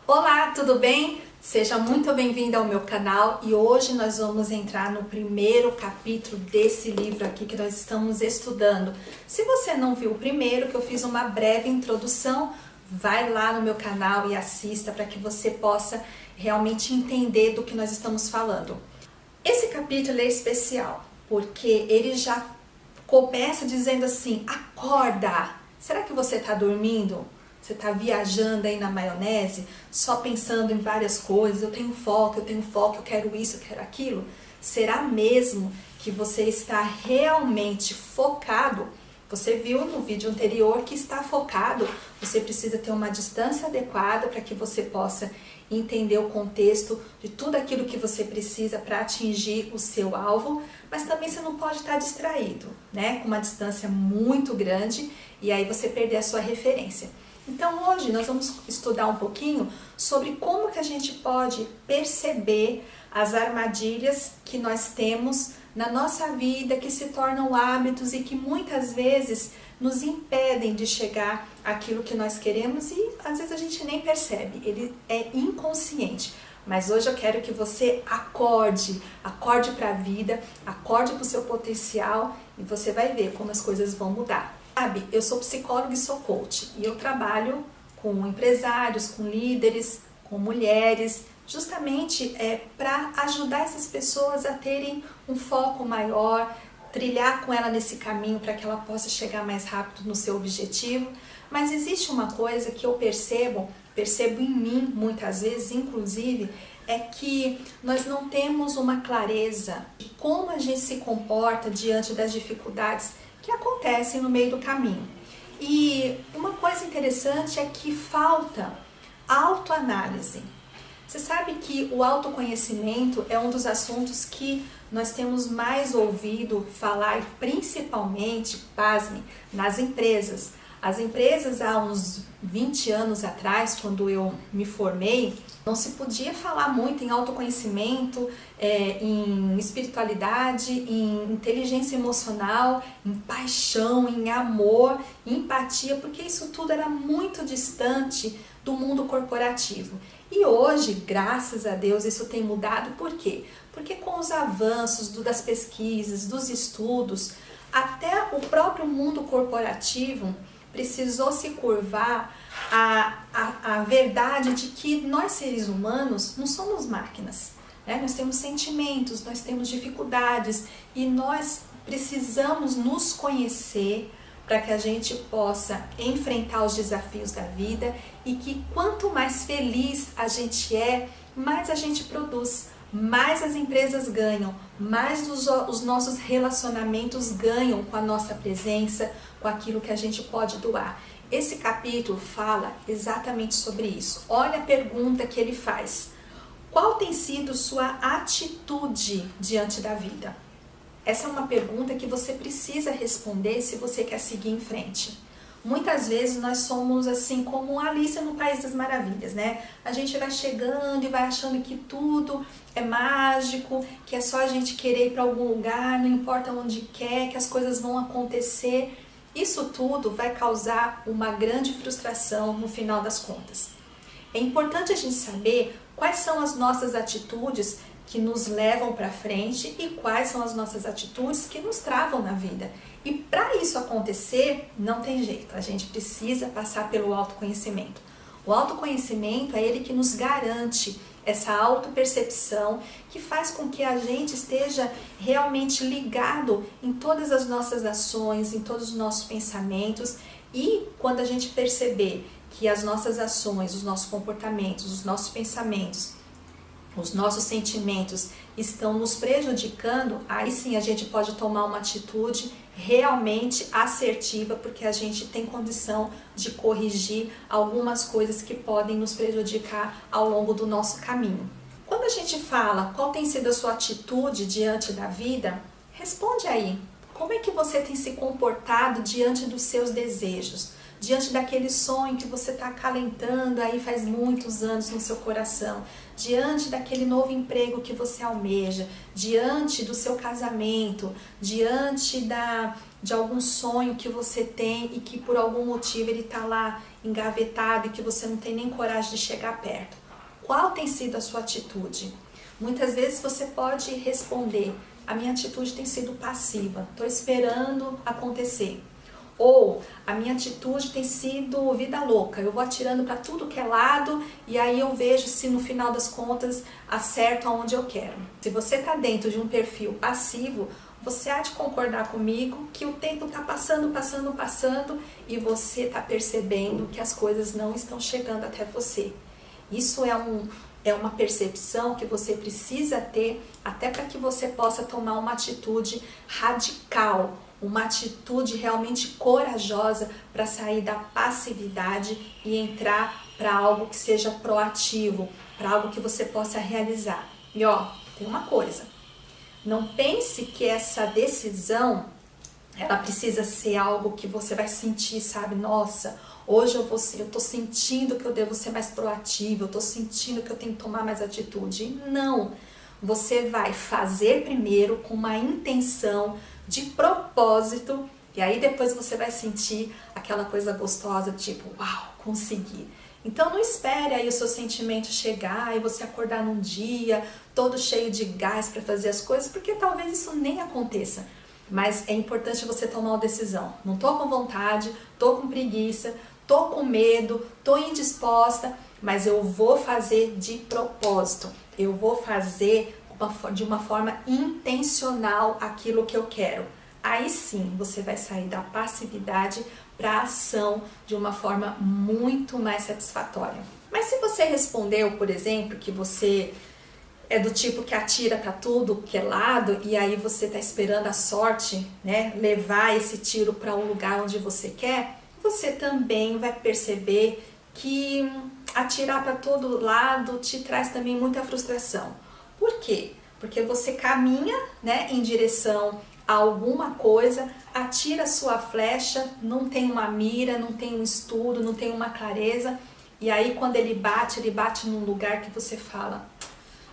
Olá, tudo bem? Seja muito bem-vindo ao meu canal e hoje nós vamos entrar no primeiro capítulo desse livro aqui que nós estamos estudando. Se você não viu o primeiro, que eu fiz uma breve introdução, vai lá no meu canal e assista para que você possa realmente entender do que nós estamos falando. Esse capítulo é especial porque ele já começa dizendo assim: acorda! Será que você está dormindo? Você está viajando aí na maionese, só pensando em várias coisas, eu tenho foco, eu quero isso, eu quero aquilo? Será mesmo que você está realmente focado? Você viu no vídeo anterior que está focado, você precisa ter uma distância adequada para que você possa entender o contexto de tudo aquilo que você precisa para atingir o seu alvo, mas também você não pode estar distraído, né? Com uma distância muito grande e aí você perder a sua referência. Então hoje nós vamos estudar um pouquinho sobre como que a gente pode perceber as armadilhas que nós temos na nossa vida, que se tornam hábitos e que muitas vezes nos impedem de chegar àquilo que nós queremos e às vezes a gente nem percebe, ele é inconsciente. Mas hoje eu quero que você acorde para a vida, acorde para o seu potencial e você vai ver como as coisas vão mudar. Sabe, eu sou psicóloga e sou coach e eu trabalho com empresários, com líderes, com mulheres, justamente para ajudar essas pessoas a terem um foco maior, trilhar com ela nesse caminho para que ela possa chegar mais rápido no seu objetivo. Mas existe uma coisa que eu percebo em mim muitas vezes, inclusive, é que nós não temos uma clareza de como a gente se comporta diante das dificuldades que acontecem no meio do caminho. E uma coisa interessante é que falta autoanálise. Você sabe que o autoconhecimento é um dos assuntos que nós temos mais ouvido falar, principalmente, pasme, nas empresas. As empresas, há uns 20 anos atrás, quando eu me formei, não se podia falar muito em autoconhecimento, em espiritualidade, em inteligência emocional, em paixão, em amor, em empatia, porque isso tudo era muito distante do mundo corporativo. E hoje, graças a Deus, isso tem mudado. Por quê? Porque com os avanços das pesquisas, dos estudos, até o próprio mundo corporativo precisou se curvar à verdade de que nós seres humanos não somos máquinas, né? Nós temos sentimentos, nós temos dificuldades e nós precisamos nos conhecer para que a gente possa enfrentar os desafios da vida e que quanto mais feliz a gente é, mais a gente produz, mais as empresas ganham, mais os nossos relacionamentos ganham com a nossa presença, com aquilo que a gente pode doar. Esse capítulo fala exatamente sobre isso. Olha a pergunta que ele faz: qual tem sido sua atitude diante da vida? Essa é uma pergunta que você precisa responder se você quer seguir em frente. Muitas vezes nós somos assim como Alice no País das Maravilhas, né? A gente vai chegando e vai achando que tudo é mágico, que é só a gente querer ir para algum lugar, não importa onde quer, que as coisas vão acontecer. Isso tudo vai causar uma grande frustração no final das contas. É importante a gente saber quais são as nossas atitudes que nos levam para frente e quais são as nossas atitudes que nos travam na vida. E para isso acontecer, não tem jeito, a gente precisa passar pelo autoconhecimento. O autoconhecimento é ele que nos garante essa autopercepção que faz com que a gente esteja realmente ligado em todas as nossas ações, em todos os nossos pensamentos, e quando a gente perceber que as nossas ações, os nossos comportamentos, os nossos pensamentos, os nossos sentimentos estão nos prejudicando, aí sim a gente pode tomar uma atitude realmente assertiva, porque a gente tem condição de corrigir algumas coisas que podem nos prejudicar ao longo do nosso caminho. Quando a gente fala qual tem sido a sua atitude diante da vida, responde aí. Como é que você tem se comportado diante dos seus desejos? Diante daquele sonho que você está acalentando aí faz muitos anos no seu coração, diante daquele novo emprego que você almeja, diante do seu casamento, diante de algum sonho que você tem e que por algum motivo ele está lá engavetado e que você não tem nem coragem de chegar perto? Qual tem sido a sua atitude? Muitas vezes você pode responder: a minha atitude tem sido passiva, estou esperando acontecer. Ou a minha atitude tem sido vida louca, eu vou atirando para tudo que é lado e aí eu vejo se no final das contas acerto aonde eu quero. Se você está dentro de um perfil passivo, você há de concordar comigo que o tempo está passando e você está percebendo que as coisas não estão chegando até você. Isso é uma percepção que você precisa ter até para que você possa tomar uma atitude radical, uma atitude realmente corajosa para sair da passividade e entrar para algo que seja proativo, para algo que você possa realizar. E tem uma coisa, não pense que essa decisão, ela precisa ser algo que você vai sentir, sabe? Nossa, hoje eu tô sentindo que eu devo ser mais proativo, eu tô sentindo que eu tenho que tomar mais atitude. Não, você vai fazer primeiro com uma intenção de propósito e aí depois você vai sentir aquela coisa gostosa, tipo, uau, consegui. Então não espere aí o seu sentimento chegar e você acordar num dia todo cheio de gás para fazer as coisas, porque talvez isso nem aconteça. Mas é importante você tomar uma decisão. Não tô com vontade, tô com preguiça, tô com medo, tô indisposta, mas eu vou fazer de propósito. Eu vou fazer de uma forma intencional aquilo que eu quero. Aí sim, você vai sair da passividade para a ação de uma forma muito mais satisfatória. Mas se você respondeu, por exemplo, que você é do tipo que atira para tudo que é lado e aí você está esperando a sorte, né, levar esse tiro para um lugar onde você quer, você também vai perceber que atirar para todo lado te traz também muita frustração. Por quê? Porque você caminha, né, em direção a alguma coisa, atira a sua flecha, não tem uma mira, não tem um estudo, não tem uma clareza, e aí quando ele bate num lugar que você fala: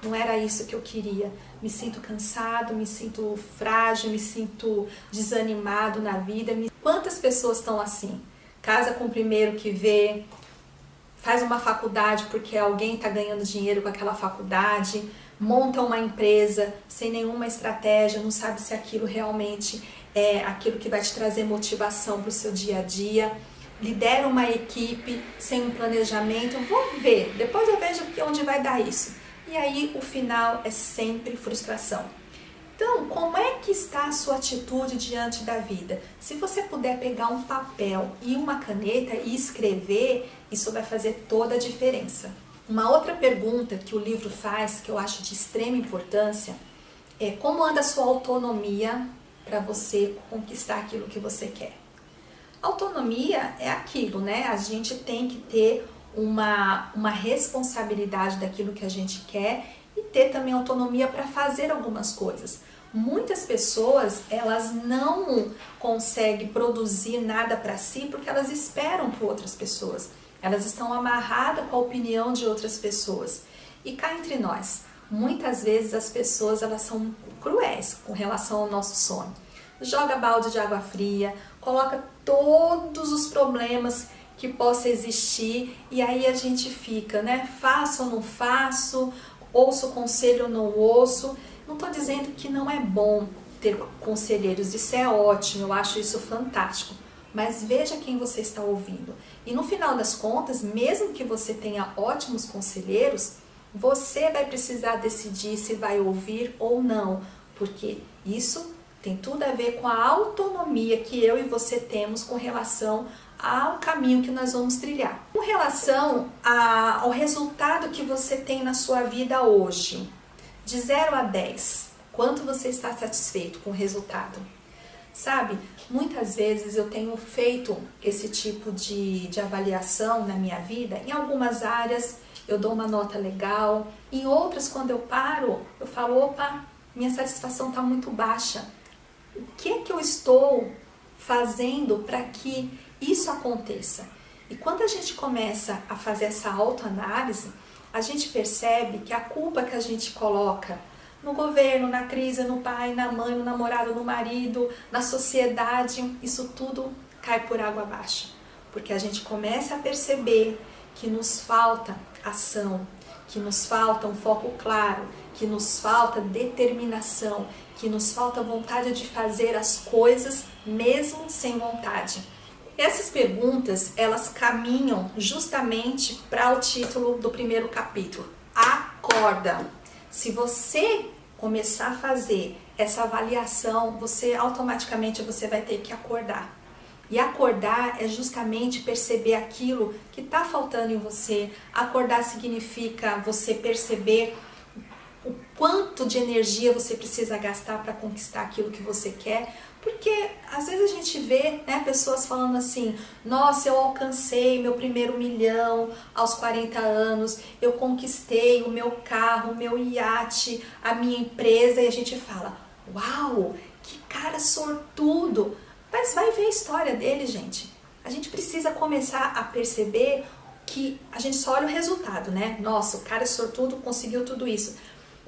não era isso que eu queria, me sinto cansado, me sinto frágil, me sinto desanimado na vida. Quantas pessoas estão assim? Casa com o primeiro que vê, faz uma faculdade porque alguém está ganhando dinheiro com aquela faculdade, monta uma empresa sem nenhuma estratégia, não sabe se aquilo realmente é aquilo que vai te trazer motivação para o seu dia a dia, lidera uma equipe sem um planejamento, vou ver, depois eu vejo onde vai dar isso. E aí o final é sempre frustração. Então, como é que está a sua atitude diante da vida? Se você puder pegar um papel e uma caneta e escrever, isso vai fazer toda a diferença. Uma outra pergunta que o livro faz, que eu acho de extrema importância, é: como anda a sua autonomia para você conquistar aquilo que você quer? Autonomia é aquilo, né? A gente tem que ter uma responsabilidade daquilo que a gente quer e ter também autonomia para fazer algumas coisas. Muitas pessoas, elas não conseguem produzir nada para si porque elas esperam por outras pessoas. Elas estão amarradas com a opinião de outras pessoas. E cá entre nós, muitas vezes as pessoas, elas são cruéis com relação ao nosso sonho. Joga balde de água fria, coloca todos os problemas que possa existir e aí a gente fica, né? Faço ou não faço? Ouço o conselho ou não ouço? Não estou dizendo que não é bom ter conselheiros, isso é ótimo, eu acho isso fantástico. Mas veja quem você está ouvindo. E no final das contas, mesmo que você tenha ótimos conselheiros, você vai precisar decidir se vai ouvir ou não, porque isso tem tudo a ver com a autonomia que eu e você temos com relação ao caminho que nós vamos trilhar. Com relação ao resultado que você tem na sua vida hoje, de 0 a 10, quanto você está satisfeito com o resultado? Sabe, muitas vezes eu tenho feito esse tipo de avaliação na minha vida. Em algumas áreas eu dou uma nota legal, em outras, quando eu paro, eu falo: opa, minha satisfação está muito baixa. O que é que eu estou fazendo para que isso aconteça? E quando a gente começa a fazer essa autoanálise, a gente percebe que a culpa que a gente coloca no governo, na crise, no pai, na mãe, no namorado, no marido, na sociedade, isso tudo cai por água abaixo. Porque a gente começa a perceber que nos falta ação, que nos falta um foco claro, que nos falta determinação, que nos falta vontade de fazer as coisas mesmo sem vontade. Essas perguntas, elas caminham justamente para o título do primeiro capítulo. Acorda! Se você começar a fazer essa avaliação, automaticamente você vai ter que acordar. E acordar é justamente perceber aquilo que está faltando em você. Acordar significa você perceber o quanto de energia você precisa gastar para conquistar aquilo que você quer. Porque às vezes a gente vê, né, pessoas falando assim, nossa, eu alcancei meu primeiro 1 milhão aos 40 anos, eu conquistei o meu carro, o meu iate, a minha empresa, e a gente fala, uau, que cara sortudo. Mas vai ver a história dele, gente. A gente precisa começar a perceber que a gente só olha o resultado, né? Nossa, o cara é sortudo, conseguiu tudo isso.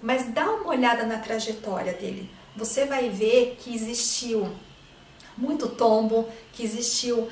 Mas dá uma olhada na trajetória dele. Você vai ver que existiu muito tombo, que existiu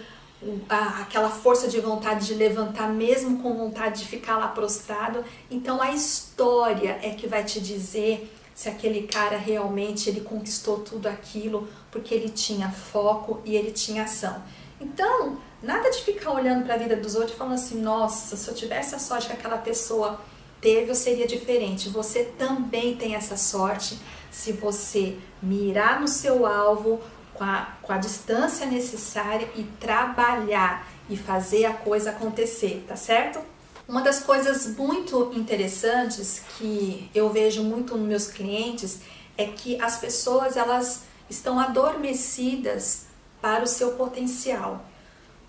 aquela força de vontade de levantar mesmo com vontade de ficar lá prostrado. Então a história é que vai te dizer se aquele cara realmente ele conquistou tudo aquilo porque ele tinha foco e ele tinha ação. Então, nada de ficar olhando para a vida dos outros e falando assim, nossa, se eu tivesse a sorte que aquela pessoa teve, eu seria diferente. Você também tem essa sorte se você mirar no seu alvo com a distância necessária e trabalhar e fazer a coisa acontecer, tá certo? Uma das coisas muito interessantes que eu vejo muito nos meus clientes é que as pessoas elas estão adormecidas para o seu potencial.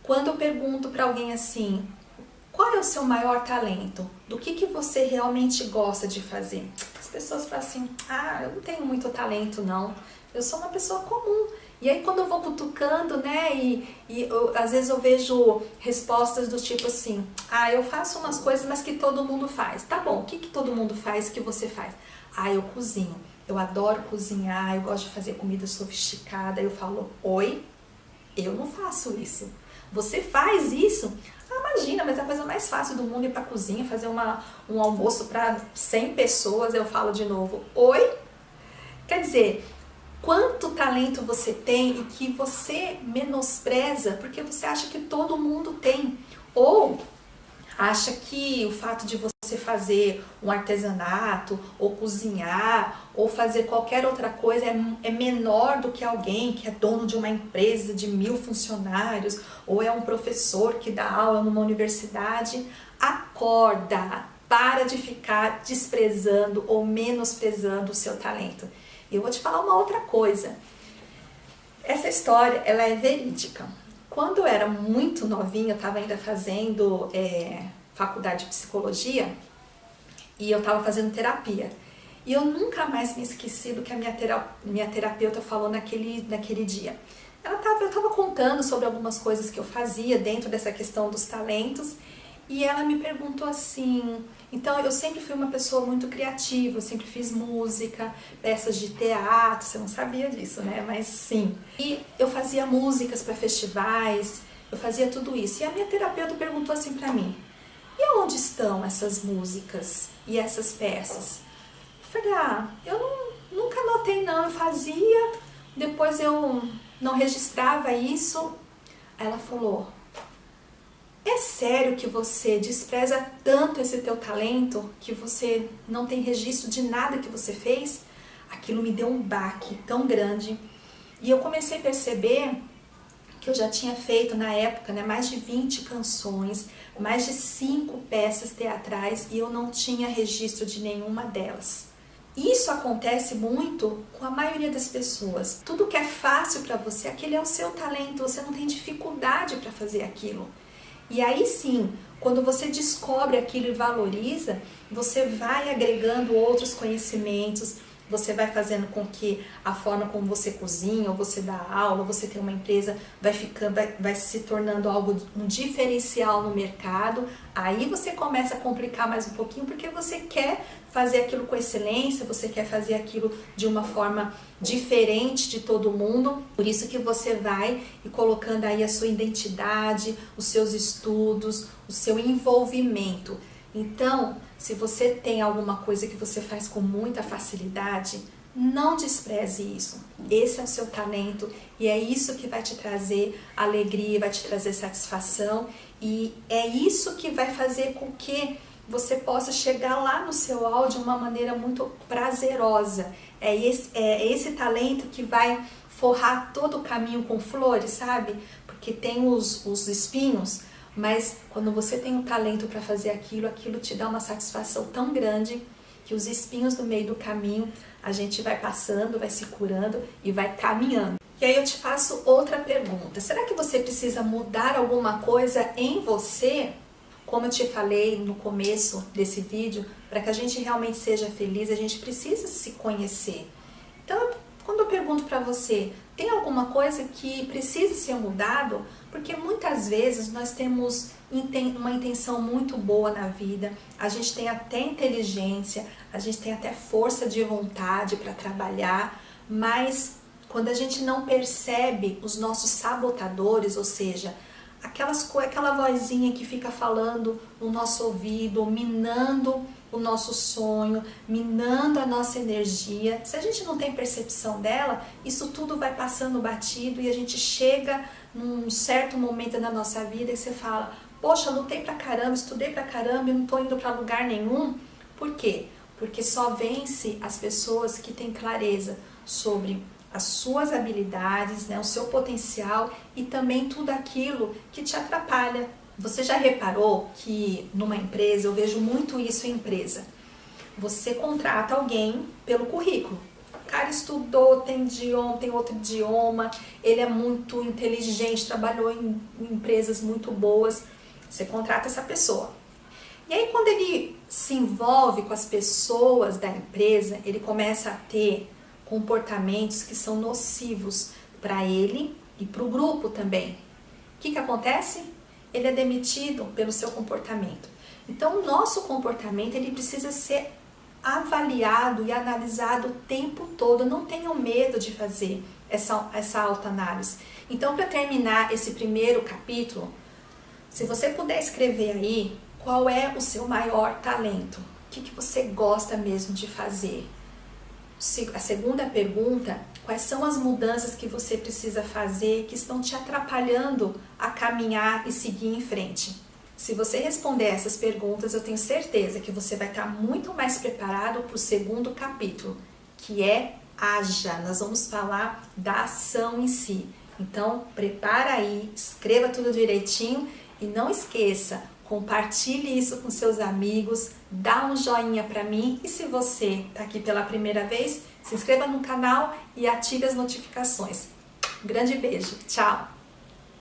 Quando eu pergunto para alguém assim, qual é o seu maior talento? Do que você realmente gosta de fazer? As pessoas falam assim, eu não tenho muito talento não, eu sou uma pessoa comum. E aí quando eu vou cutucando, né, às vezes eu vejo respostas do tipo assim, eu faço umas coisas, mas que todo mundo faz. Tá bom, o que todo mundo faz que você faz? Eu cozinho, eu adoro cozinhar, eu gosto de fazer comida sofisticada. Eu falo, oi, eu não faço isso. Você faz isso? Imagina, mas é a coisa mais fácil do mundo ir pra cozinha, fazer um almoço para 100 pessoas. Eu falo de novo, oi? Quer dizer, quanto talento você tem e que você menospreza porque você acha que todo mundo tem. Ou acha que o fato de você fazer um artesanato, ou cozinhar, ou fazer qualquer outra coisa é menor do que alguém que é dono de uma empresa de 1000 funcionários, ou é um professor que dá aula numa universidade. Acorda, para de ficar desprezando ou menosprezando o seu talento. E eu vou te falar uma outra coisa. Essa história, ela é verídica. Quando eu era muito novinha, eu estava ainda fazendo faculdade de psicologia e eu estava fazendo terapia. E eu nunca mais me esqueci do que a minha terapeuta falou naquele dia. Eu estava contando sobre algumas coisas que eu fazia dentro dessa questão dos talentos e ela me perguntou assim... Então, eu sempre fui uma pessoa muito criativa, eu sempre fiz música, peças de teatro, você não sabia disso, né? Mas sim. E eu fazia músicas para festivais, eu fazia tudo isso. E a minha terapeuta perguntou assim para mim, e onde estão essas músicas e essas peças? Eu falei, eu nunca notei não, eu fazia, depois eu não registrava isso. Aí ela falou... É sério que você despreza tanto esse teu talento que você não tem registro de nada que você fez? Aquilo me deu um baque tão grande. E eu comecei a perceber que eu já tinha feito na época, né, mais de 20 canções, mais de 5 peças teatrais e eu não tinha registro de nenhuma delas. Isso acontece muito com a maioria das pessoas. Tudo que é fácil para você, aquele é o seu talento, você não tem dificuldade para fazer aquilo. E aí sim, quando você descobre aquilo e valoriza, você vai agregando outros conhecimentos, você vai fazendo com que a forma como você cozinha, ou você dá aula, ou você tem uma empresa, vai se tornando um diferencial no mercado. Aí você começa a complicar mais um pouquinho, porque você quer fazer aquilo com excelência, você quer fazer aquilo de uma forma diferente de todo mundo. Por isso que você vai e colocando aí a sua identidade, os seus estudos, o seu envolvimento. Então, se você tem alguma coisa que você faz com muita facilidade, não despreze isso. Esse é o seu talento e é isso que vai te trazer alegria, vai te trazer satisfação, e é isso que vai fazer com que você possa chegar lá no seu áudio de uma maneira muito prazerosa. É esse talento que vai forrar todo o caminho com flores, sabe? Porque tem os espinhos, mas quando você tem um talento para fazer aquilo te dá uma satisfação tão grande que os espinhos no meio do caminho a gente vai passando, vai se curando e vai caminhando. E aí eu te faço outra pergunta. Será que você precisa mudar alguma coisa em você? Como eu te falei no começo desse vídeo, para que a gente realmente seja feliz, a gente precisa se conhecer. Então, quando eu pergunto para você, tem alguma coisa que precisa ser mudado? Porque muitas vezes nós temos uma intenção muito boa na vida, a gente tem até inteligência, a gente tem até força de vontade para trabalhar, mas quando a gente não percebe os nossos sabotadores, ou seja, aquela vozinha que fica falando no nosso ouvido, minando o nosso sonho, minando a nossa energia. Se a gente não tem percepção dela, isso tudo vai passando batido e a gente chega num certo momento da nossa vida e você fala: poxa, lutei pra caramba, estudei pra caramba e não tô indo pra lugar nenhum. Por quê? Porque só vence as pessoas que têm clareza sobre as suas habilidades, né, o seu potencial e também tudo aquilo que te atrapalha. Você já reparou que numa empresa, eu vejo muito isso em empresa, você contrata alguém pelo currículo. O cara estudou, tem outro idioma, ele é muito inteligente, trabalhou em empresas muito boas, você contrata essa pessoa. E aí quando ele se envolve com as pessoas da empresa, ele começa a ter comportamentos que são nocivos para ele e para o grupo também. O que acontece? Ele é demitido pelo seu comportamento. Então, o nosso comportamento ele precisa ser avaliado e analisado o tempo todo. Não tenham medo de fazer essa autoanálise. Então, para terminar esse primeiro capítulo, se você puder escrever aí qual é o seu maior talento, o que você gosta mesmo de fazer. A segunda pergunta, quais são as mudanças que você precisa fazer que estão te atrapalhando a caminhar e seguir em frente? Se você responder essas perguntas, eu tenho certeza que você vai estar muito mais preparado para o segundo capítulo, que é Haja. Nós vamos falar da ação em si. Então, prepara aí, escreva tudo direitinho e não esqueça, compartilhe isso com seus amigos, dá um joinha para mim e se você está aqui pela primeira vez, se inscreva no canal e ative as notificações. Um grande beijo, tchau!